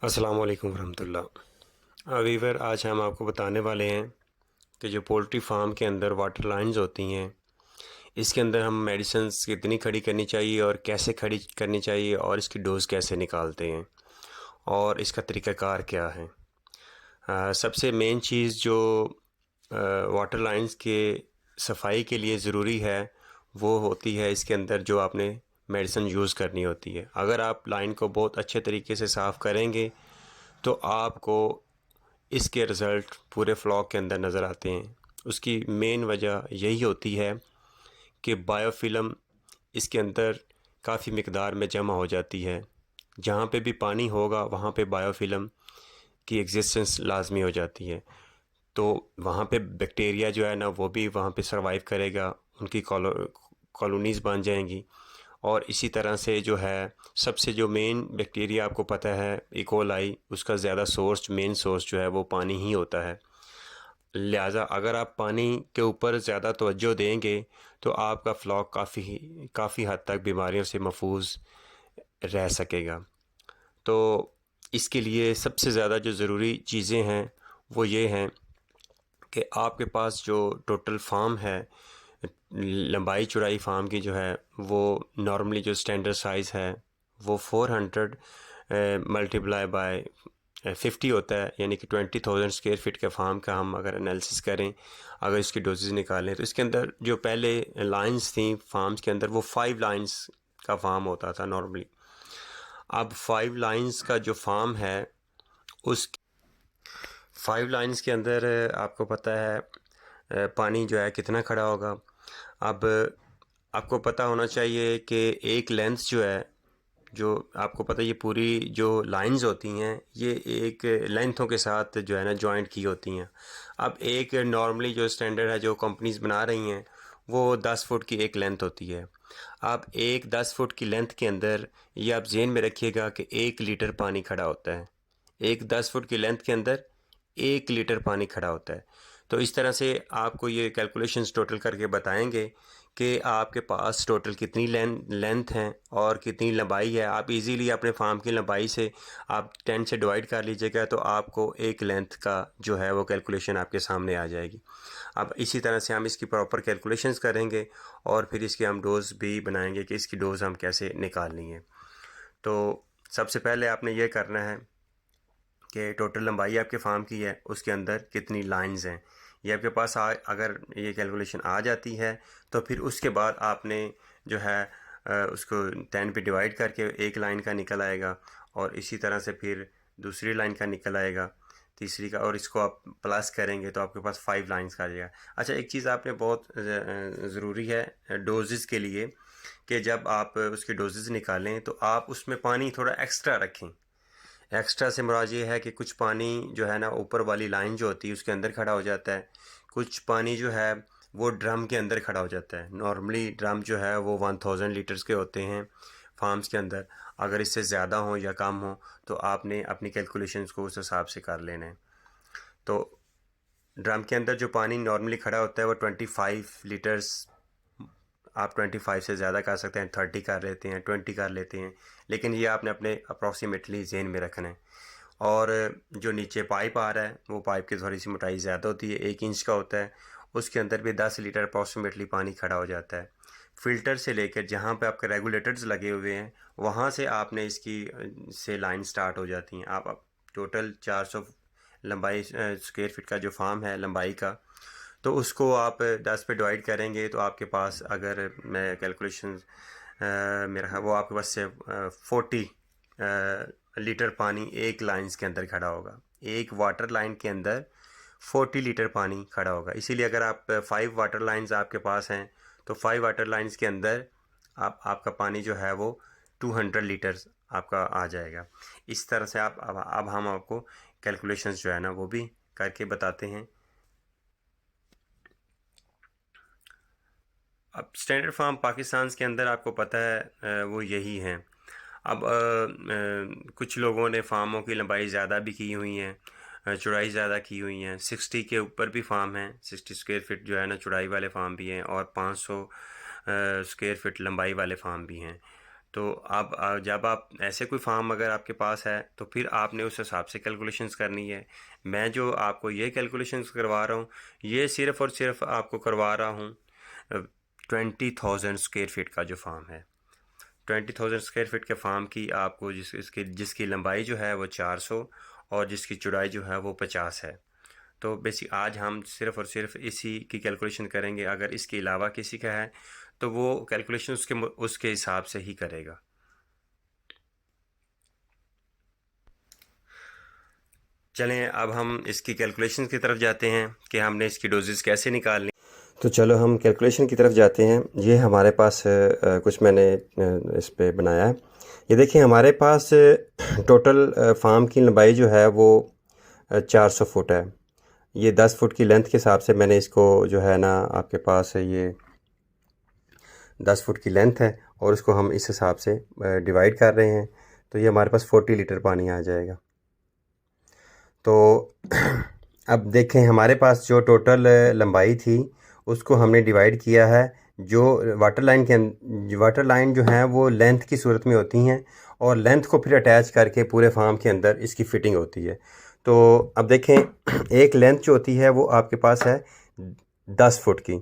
अस्सलाम वालेकुम रहमतुल्लाह। वीवर आज हम आपको बताने वाले हैं कि जो पोल्ट्री फार्म के अंदर वाटर लाइंस होती हैं, इसके अंदर हम मेडिसिन्स कितनी खड़ी करनी चाहिए और कैसे खड़ी करनी चाहिए और इसकी डोज़ कैसे निकालते हैं और इसका तरीक़ाकार क्या है। सबसे मेन चीज़ जो वाटर लाइंस के सफाई के लिए ज़रूरी है वो होती है इसके अंदर जो आपने मेडिसिन यूज़ करनी होती है। अगर आप लाइन को बहुत अच्छे तरीके से साफ़ करेंगे तो आपको इसके रिज़ल्ट पूरे फ्लॉक के अंदर नज़र आते हैं। उसकी मेन वजह यही होती है कि बायोफ़िल्म इसके अंदर काफ़ी मिक़दार में जमा हो जाती है। जहाँ पे भी पानी होगा वहाँ पे बायोफ़िल्म की एग्जिस्टेंस लाज़मी हो जाती है। तो वहाँ पे बैक्टीरिया जो है ना वो भी वहाँ पे सर्वाइव करेगा, उनकी कॉलोनीज़ बन जाएंगी। और इसी तरह से जो है सबसे जो मेन बैक्टीरिया आपको पता है ई कोलाई, उसका ज़्यादा सोर्स मेन सोर्स जो है वो पानी ही होता है। लिहाजा अगर आप पानी के ऊपर ज़्यादा तवज्जो देंगे तो आपका फ्लॉक काफ़ी हद तक बीमारियों से महफूज रह सकेगा। तो इसके लिए सबसे ज़्यादा जो ज़रूरी चीज़ें हैं वो ये हैं कि आपके पास जो टोटल फार्म है, लंबाई चौड़ाई फार्म की जो है वो नॉर्मली जो स्टैंडर्ड साइज़ है वो 400 मल्टीप्लाई बाय 50 होता है, यानी कि 20,000 स्क्वायर फीट के फार्म का हम अगर एनालिसिस करें, अगर इसकी डोजेज़ निकालें तो इसके अंदर जो पहले लाइंस थी फार्म्स के अंदर वो 5 लाइंस का फार्म होता था नॉर्मली। अब 5 लाइंस का जो फार्म है उस 5 लाइंस के अंदर आपको पता है पानी जो है कितना खड़ा होगा। अब आपको पता होना चाहिए कि एक लेंथ जो है, जो आपको पता है ये पूरी जो लाइंस होती हैं ये एक लेंथों के साथ जो है ना जॉइंट की होती हैं। अब एक नॉर्मली जो स्टैंडर्ड है जो कंपनीज बना रही हैं वो 10 फुट की एक लेंथ होती है। अब एक 10 फुट की लेंथ के अंदर ये आप जेहन में रखिएगा कि 1 लीटर पानी खड़ा होता है। एक 10 फुट की लेंथ के अंदर 1 लीटर पानी खड़ा होता है। तो इस तरह से आपको ये कैलकुलेशंस टोटल करके बताएंगे कि आपके पास टोटल कितनी लेंथ है और कितनी लंबाई है। आप इजीली अपने फार्म की लंबाई से आप 10 से डिवाइड कर लीजिएगा तो आपको एक लेंथ का जो है वो कैलकुलेशन आपके सामने आ जाएगी। अब इसी तरह से हम इसकी प्रॉपर कैलकुलेशंस करेंगे और फिर इसकी हम डोज़ भी बनाएंगे कि इसकी डोज़ हम कैसे निकालनी है। तो सबसे पहले आपने ये करना है कि टोटल लंबाई आपके फार्म की है, उसके अंदर कितनी लाइंस हैं ये आपके पास अगर ये कैलकुलेशन आ जाती है तो फिर उसके बाद आपने जो है उसको 10 पे डिवाइड करके एक लाइन का निकल आएगा और इसी तरह से फिर दूसरी लाइन का निकल आएगा, तीसरी का, और इसको आप प्लस करेंगे तो आपके पास 5 लाइंस का आ जाएगा। अच्छा, एक चीज़ आपने बहुत ज़रूरी है डोजेज़ के लिए कि जब आप उसकी डोजेज़ निकालें तो आप उसमें पानी थोड़ा एक्स्ट्रा रखें। एक्स्ट्रा से मुराद ये है कि कुछ पानी जो है ना ऊपर वाली लाइन जो होती है उसके अंदर खड़ा हो जाता है, कुछ पानी जो है वो ड्रम के अंदर खड़ा हो जाता है। नॉर्मली ड्रम जो है वो 1000 लीटर्स के होते हैं फार्म्स के अंदर। अगर इससे ज़्यादा हो या कम हो तो आपने अपनी कैलकुलेशंस को उस हिसाब से कर लेना है। तो ड्रम के अंदर जो पानी नॉर्मली खड़ा होता है वो 25 लीटर्स। आप 25 से ज़्यादा कर सकते हैं, 30 कर लेते हैं, 20 कर लेते हैं, लेकिन ये आपने अपने अप्रॉक्सीमेटली जेहन में रखना है। और जो नीचे पाइप आ रहा है वो पाइप की थोड़ी सी मोटाई ज़्यादा होती है, 1 इंच का होता है, उसके अंदर भी 10 लीटर अप्रॉक्सीमेटली पानी खड़ा हो जाता है। फ़िल्टर से लेकर जहाँ पे आपके रेगुलेटर्स लगे हुए हैं वहाँ से आपने इसकी से लाइन स्टार्ट हो जाती हैं। आप टोटल 400 लंबाई स्क्वायर फीट का जो फार्म है लंबाई का, तो उसको आप 10 पे डिवाइड करेंगे तो आपके पास, अगर मैं कैलकुलेशन मेरा वो आपके पास से 40 लीटर पानी एक लाइन्स के अंदर खड़ा होगा। एक वाटर लाइन के अंदर 40 लीटर पानी खड़ा होगा। इसीलिए अगर आप 5 वाटर लाइन्स आपके पास हैं तो 5 वाटर लाइन्स के अंदर आपका पानी जो है वो 200 लीटर्स आपका आ जाएगा। इस तरह से आप अब हम आपको कैलकुलेशंस जो है ना वो भी करके बताते हैं। अब स्टैंडर्ड फार्म पाकिस्तान के अंदर आपको पता है वो यही हैं। अब कुछ लोगों ने फार्मों की लंबाई ज़्यादा भी की हुई हैं, चौड़ाई ज़्यादा की हुई हैं। 60 के ऊपर भी फार्म हैं, 60 स्क्वायर फीट जो है ना चौड़ाई वाले फार्म भी हैं और 500 स्क्वायर फीट लंबाई वाले फार्म भी हैं। तो अब जब आप ऐसे कोई फार्म अगर आपके पास है तो फिर आपने उस हिसाब से कैलकुलेशंस करनी है। मैं जो आपको ये कैलकुलेशंस करवा रहा हूँ, ये सिर्फ़ और सिर्फ आपको करवा रहा हूँ 20,000 स्क्वायर फीट का जो फार्म है। 20,000 स्क्वायर फीट के फार्म की आपको जिसकी लंबाई जो है वो 400 और जिसकी चौड़ाई जो है वो 50 है। तो बेसिक आज हम सिर्फ़ और सिर्फ इसी की कैलकुलेशन करेंगे। अगर इसके अलावा किसी का है तो वो कैलकुलेशन उसके हिसाब से ही करेगा। चलें अब हम इसकी कैलकुलेशन की तरफ जाते हैं कि हमने इसकी डोजेज़ कैसे निकालनी। तो चलो हम कैलकुलेशन की तरफ जाते हैं। ये हमारे पास कुछ मैंने इस पे बनाया है। ये देखिए हमारे पास टोटल फार्म की लंबाई जो है वो 400 फुट है। ये 10 फुट की लेंथ के हिसाब से मैंने इसको जो है ना, आपके पास ये 10 फुट की लेंथ है और इसको हम इस हिसाब से डिवाइड कर रहे हैं। तो ये हमारे पास 40 लीटर पानी आ जाएगा। तो अब देखें हमारे पास जो टोटल लंबाई थी उसको हमने डिवाइड किया है। जो वाटर लाइन जो है वो लेंथ की सूरत में होती हैं और लेंथ को फिर अटैच करके पूरे फार्म के अंदर इसकी फ़िटिंग होती है। तो अब देखें एक लेंथ जो होती है वो आपके पास है 10 फुट की।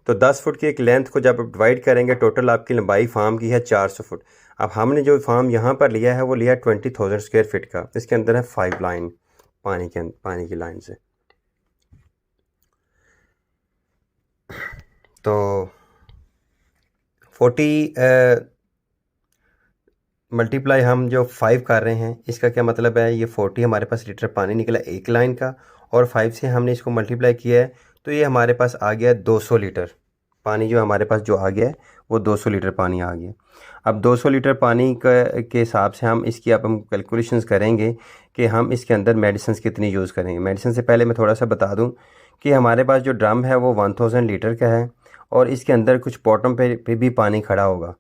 तो 10 फुट की एक लेंथ को जब आप डिवाइड करेंगे, टोटल आपकी लंबाई फार्म की है 400 फुट। अब हमने जो फार्म यहाँ पर लिया है वो लिया 20,000 स्क्वायर फीट का। इसके अंदर है 5 लाइन पानी की लाइन से। तो 40 मल्टीप्लाई हम जो 5 कर रहे हैं, इसका क्या मतलब है, ये 40 हमारे पास लीटर पानी निकला एक लाइन का और 5 से हमने इसको मल्टीप्लाई किया है तो ये हमारे पास आ गया 200 लीटर पानी। जो हमारे पास जो आ गया है वो 200 लीटर पानी आ गया। अब 200 लीटर पानी के हिसाब से हम इसकी अब हम कैलकुलेशंस करेंगे कि हम इसके अंदर मेडिसिन कितनी यूज़ करेंगे। मेडिसिन से पहले मैं थोड़ा सा बता दूं कि हमारे पास जो ड्रम है वो 1000 लीटर का है और इसके अंदर कुछ बॉटम पे भी पानी खड़ा होगा।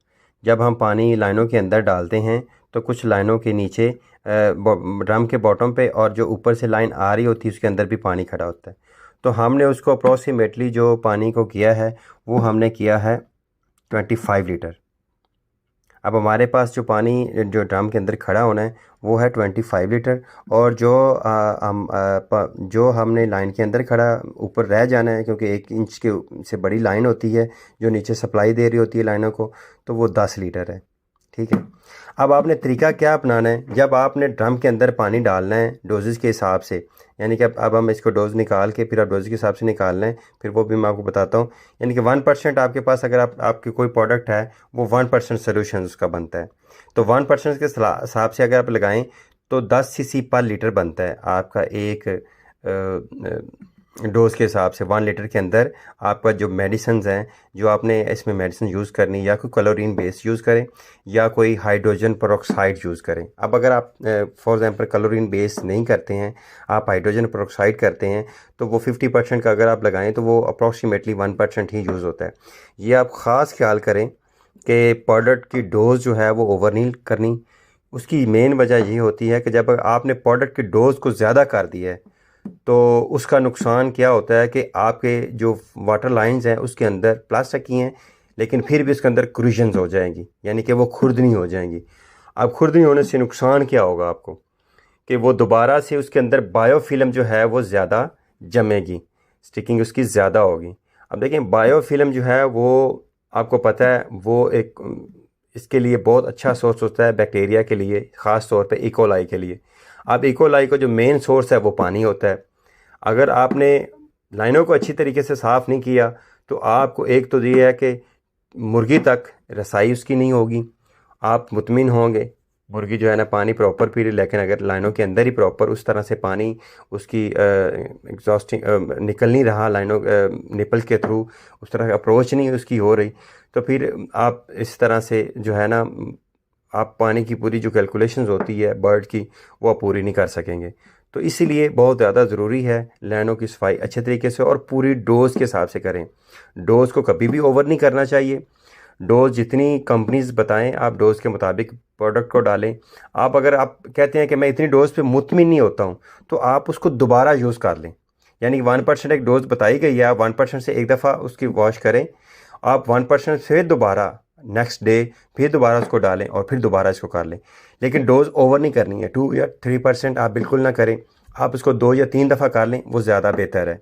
जब हम पानी लाइनों के अंदर डालते हैं तो कुछ लाइनों के नीचे ड्रम के बॉटम पे और जो ऊपर से लाइन आ रही होती है उसके अंदर भी पानी खड़ा होता है। तो हमने उसको अप्रॉक्सीमेटली जो पानी को किया है वो हमने किया है 25 लीटर। अब हमारे पास जो पानी जो ड्रम के अंदर खड़ा होना है वो है 25 लीटर और जो हमने लाइन के अंदर खड़ा ऊपर रह जाना है, क्योंकि 1 इंच के से बड़ी लाइन होती है जो नीचे सप्लाई दे रही होती है लाइनों को, तो वो 10 लीटर है। ठीक है। अब आपने तरीका क्या अपनाना है, जब आपने ड्रम के अंदर पानी डालना है डोजेज़ के हिसाब से, यानी कि अब हम इसको डोज निकाल के फिर आप डोज के हिसाब से निकालना है, फिर वो भी मैं आपको बताता हूँ। यानी कि 1% आपके पास अगर आपकी कोई प्रोडक्ट है वो 1% सोल्यूशन उसका बनता है। तो 1% के हिसाब से अगर आप लगाएं तो 10 सीसी पर लीटर बनता है आपका एक डोज के हिसाब से। 1 लीटर के अंदर आपका जो मेडिसिन हैं, जो आपने इसमें मेडिसिन यूज़ करनी, या कोई क्लोरीन बेस यूज़ करें या कोई हाइड्रोजन पेरोक्साइड यूज़ करें। अब अगर आप फॉर एग्जांपल क्लोरीन बेस नहीं करते हैं, आप हाइड्रोजन पेरोक्साइड करते हैं, तो वो 50% का अगर आप लगाएं तो वो अप्रॉक्सीमेटली 1% ही यूज़ होता है। ये आप ख़ास ख्याल करें कि प्रोडक्ट की डोज जो है वो ओवर नहीं करनी। उसकी मेन वजह ये होती है कि जब आपने प्रोडक्ट की डोज को ज़्यादा कर दिया है तो उसका नुकसान क्या होता है कि आपके जो वाटर लाइंस हैं उसके अंदर प्लास्टिक की हैं, लेकिन फिर भी उसके अंदर क्रूजन्स हो जाएंगी, यानी कि वो खुर्दनी हो जाएंगी। अब खुर्दनी होने से नुकसान क्या होगा आपको कि वो दोबारा से उसके अंदर बायोफिल्म जो है वो ज़्यादा जमेगी, स्टिकिंग उसकी ज़्यादा होगी। अब देखें बायोफिल्म जो है वो आपको पता है वो एक इसके लिए बहुत अच्छा सोर्स होता है बैक्टीरिया के लिए, ख़ास तौर पे इकोलाई के लिए। अब इकोलाई का जो मेन सोर्स है वो पानी होता है। अगर आपने लाइनों को अच्छी तरीके से साफ़ नहीं किया तो आपको एक तो ये है कि मुर्गी तक रसाई उसकी नहीं होगी, आप मुतमिन होंगे मुर्गी जो है ना पानी प्रॉपर पी रही, लेकिन अगर लाइनों के अंदर ही प्रॉपर उस तरह से पानी उसकी एग्जॉस्टिंग निकल नहीं रहा, लाइनों निपल के थ्रू उस तरह अप्रोच नहीं उसकी हो रही, तो फिर आप इस तरह से जो है ना आप पानी की पूरी जो कैलकुलेशंस होती है बर्ड की वो आप पूरी नहीं कर सकेंगे। तो इसीलिए बहुत ज़्यादा ज़रूरी है लाइनों की सफाई अच्छे तरीके से और पूरी डोज़ के हिसाब से करें। डोज़ को कभी भी ओवर नहीं करना चाहिए। डोज़ जितनी कंपनीज़ बताएं आप डोज़ के मुताबिक प्रोडक्ट को डालें। आप अगर आप कहते हैं कि मैं इतनी डोज़ पे मुतमिन नहीं होता हूँ तो आप उसको दोबारा यूज़ कर लें। यानी 1% एक डोज़ बताई गई है, आप 1% से एक दफ़ा उसकी वॉश करें, आप 1% से दोबारा नेक्स्ट डे फिर दोबारा उसको डालें और फिर दोबारा इसको कर लें। लेकिन डोज़ ओवर नहीं करनी है, 2 या 3% आप बिल्कुल ना करें, आप उसको 2 या 3 दफ़ा कर लें, वो ज़्यादा बेहतर है।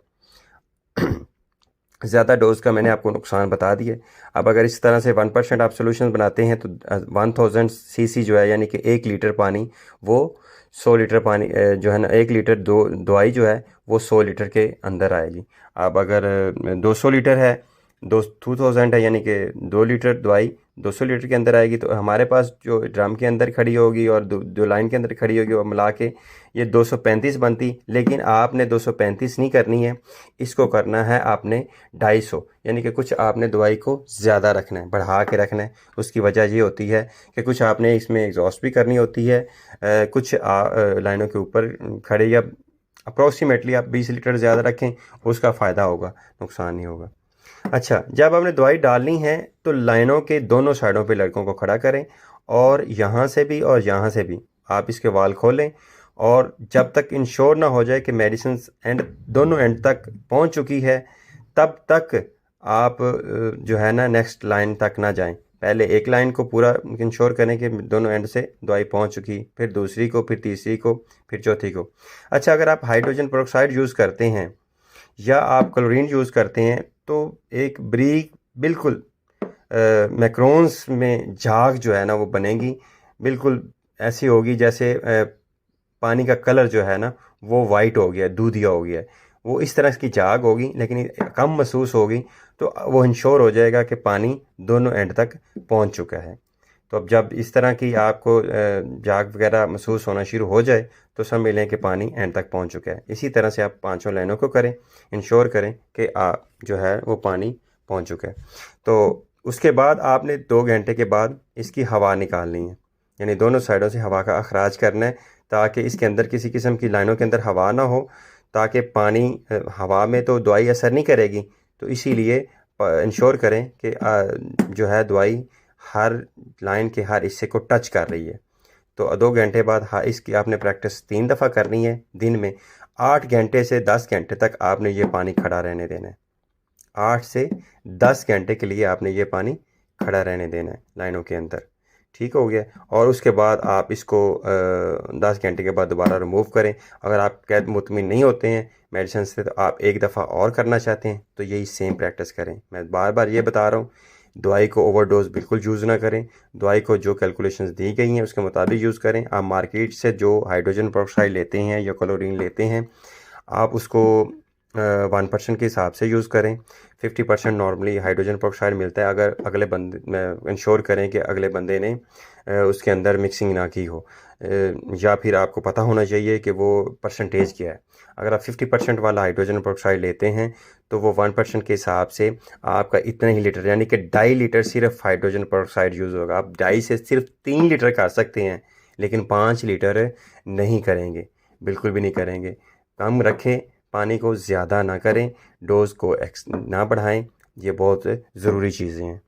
ज़्यादा डोज़ का मैंने आपको नुकसान बता दिए। अब अगर इस तरह से 1% आप सोल्यूशन बनाते हैं तो 1000 सीसी जो है, यानी कि 1 लीटर पानी, वो 100 लीटर पानी जो है ना, 1 लीटर दवाई जो है वो 100 लीटर के अंदर आएगी। अब अगर 200 लीटर है, 2000 है, यानी कि 2 लीटर दवाई 200 लीटर के अंदर आएगी। तो हमारे पास जो ड्रम के अंदर खड़ी होगी और दो लाइन के अंदर खड़ी होगी, वो मिला के ये 235 बनती। लेकिन आपने 235 नहीं करनी है, इसको करना है आपने 250, यानी कि कुछ आपने दवाई को ज़्यादा रखना है, बढ़ा के रखना है। उसकी वजह ये होती है कि कुछ आपने इसमें एग्जॉस्ट भी करनी होती है, कुछ लाइनों के ऊपर खड़े, या अप्रोक्सीमेटली आप 20 लीटर ज़्यादा रखें, उसका फ़ायदा होगा, नुकसान नहीं होगा। अच्छा, जब आपने दवाई डालनी है तो लाइनों के दोनों साइडों पे लड़कों को खड़ा करें, और यहाँ से भी और यहाँ से भी आप इसके वाल खोलें, और जब तक इंश्योर ना हो जाए कि मेडिसिन एंड दोनों एंड तक पहुँच चुकी है, तब तक आप जो है ना नेक्स्ट लाइन तक ना जाएं। पहले एक लाइन को पूरा इंश्योर करें कि दोनों एंड से दवाई पहुँच चुकी, फिर दूसरी को, फिर तीसरी को, फिर चौथी को। अच्छा, अगर आप हाइड्रोजन पेरोक्साइड यूज़ करते हैं या आप क्लोरीन यूज़ करते हैं तो एक ब्रीक बिल्कुल मैक्रोन्स में झाग जो है ना वो बनेगी, बिल्कुल ऐसी होगी जैसे पानी का कलर जो है ना वो वाइट हो गया, दूधिया हो गया। वो इस तरह की झाग होगी, लेकिन कम महसूस होगी, तो वो इंश्योर हो जाएगा कि पानी दोनों एंड तक पहुंच चुका है। तो अब जब इस तरह की आपको झाग वगैरह महसूस होना शुरू हो जाए तो समझ लें कि पानी एंड तक पहुंच चुका है। इसी तरह से आप 5 लाइनों को करें, इंश्योर करें कि जो है वो पानी पहुंच चुका है। तो उसके बाद आपने 2 घंटे के बाद इसकी हवा निकालनी है, यानी दोनों साइडों से हवा का अखराज करना है, ताकि इसके अंदर किसी किस्म की लाइनों के अंदर हवा ना हो, ताकि पानी हवा में तो दवाई असर नहीं करेगी। तो इसीलिए इंश्योर करें कि जो है दवाई हर लाइन के हर हिस्से को टच कर रही है। तो 2 घंटे बाद इसकी आपने प्रैक्टिस 3 दफ़ा करनी है दिन में। 8 घंटे से 10 घंटे तक आपने ये पानी खड़ा रहने देना है। 8 से 10 घंटे के लिए आपने ये पानी खड़ा रहने देना है लाइनों के अंदर। ठीक हो गया। और उसके बाद आप इसको 10 घंटे के बाद दोबारा रिमूव करें। अगर आप कैद मुतमिन नहीं होते हैं मेडिसिन से, तो आप एक दफ़ा और करना चाहते हैं तो यही सेम प्रैक्टिस करें। मैं बार बार ये बता रहा हूँ, दवाई को ओवरडोज बिल्कुल यूज़ ना करें। दवाई को जो कैलकुलेशंस दी गई हैं उसके मुताबिक यूज़ करें। आप मार्केट से जो हाइड्रोजन पेरोक्साइड लेते हैं या क्लोरीन लेते हैं, आप उसको 1% के हिसाब से यूज़ करें। 50% नॉर्मली हाइड्रोजन पेरोक्साइड मिलता है। अगर अगले बंदे इंश्योर करें कि अगले बंदे ने उसके अंदर मिक्सिंग ना की हो, या फिर आपको पता होना चाहिए कि वो परसेंटेज क्या है। अगर आप 50% वाला हाइड्रोजन पेरोक्साइड लेते हैं तो वो 1% के हिसाब से आपका इतने ही लीटर, यानी कि 2.5 लीटर सिर्फ हाइड्रोजन पेरोक्साइड यूज़ होगा। आप 2.5 से सिर्फ 3 लीटर कर सकते हैं, लेकिन 5 लीटर नहीं करेंगे, बिल्कुल भी नहीं करेंगे। कम रखें, पानी को ज़्यादा ना करें, डोज़ को ना बढ़ाएं। ये बहुत ज़रूरी चीज़ें हैं।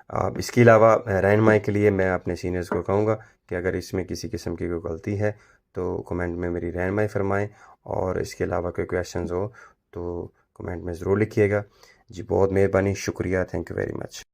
अब इसके अलावा रहनुमाई के लिए मैं अपने सीनियर्स को कहूँगा कि अगर इसमें किसी किस्म की कोई गलती है तो कमेंट में मेरी रहनुमाई फरमाएं, और इसके अलावा कोई क्वेश्चंस हो तो कमेंट में ज़रूर लिखिएगा। जी बहुत मेहरबानी, शुक्रिया, थैंक यू वेरी मच।